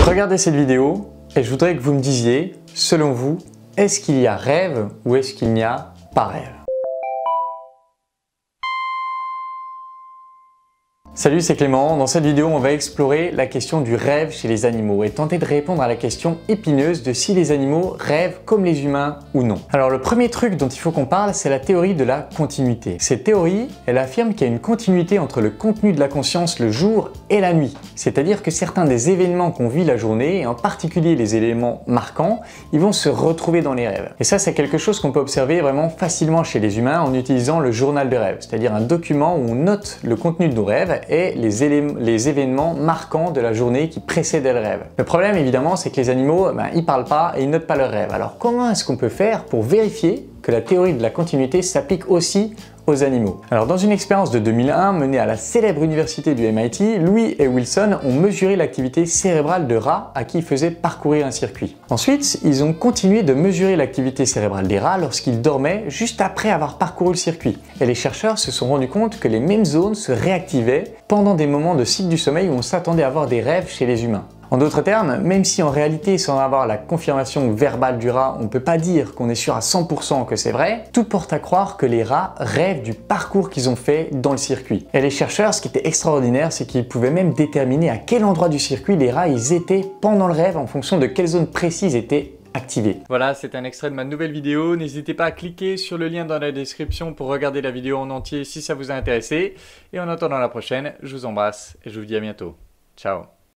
regardez cette vidéo et je voudrais que vous me disiez, selon vous, est-ce qu'il y a rêve ou est-ce qu'il n'y a pas rêve? Salut, c'est Clément. Dans cette vidéo, on va explorer la question du rêve chez les animaux et tenter de répondre à la question épineuse de si les animaux rêvent comme les humains ou non. Alors le premier truc dont il faut qu'on parle, c'est la théorie de la continuité. Cette théorie, elle affirme qu'il y a une continuité entre le contenu de la conscience le jour et la nuit. C'est-à-dire que certains des événements qu'on vit la journée, et en particulier les éléments marquants, ils vont se retrouver dans les rêves. Et ça, c'est quelque chose qu'on peut observer vraiment facilement chez les humains en utilisant le journal de rêve, c'est-à-dire un document où on note le contenu de nos rêves et les événements marquants de la journée qui précédaient le rêve. Le problème évidemment, c'est que les animaux, ils parlent pas et ils notent pas leurs rêves. Alors comment est-ce qu'on peut faire pour vérifier que la théorie de la continuité s'applique aussi aux animaux? Alors dans une expérience de 2001 menée à la célèbre université du MIT, Louis et Wilson ont mesuré l'activité cérébrale de rats à qui ils faisaient parcourir un circuit. Ensuite, ils ont continué de mesurer l'activité cérébrale des rats lorsqu'ils dormaient juste après avoir parcouru le circuit. Et les chercheurs se sont rendus compte que les mêmes zones se réactivaient pendant des moments de cycle du sommeil où on s'attendait à avoir des rêves chez les humains. En d'autres termes, même si en réalité, sans avoir la confirmation verbale du rat, on ne peut pas dire qu'on est sûr à 100% que c'est vrai, tout porte à croire que les rats rêvent du parcours qu'ils ont fait dans le circuit. Et les chercheurs, ce qui était extraordinaire, c'est qu'ils pouvaient même déterminer à quel endroit du circuit les rats ils étaient pendant le rêve en fonction de quelle zone précise était activée. Voilà, c'est un extrait de ma nouvelle vidéo. N'hésitez pas à cliquer sur le lien dans la description pour regarder la vidéo en entier si ça vous a intéressé. Et en attendant la prochaine, je vous embrasse et je vous dis à bientôt. Ciao!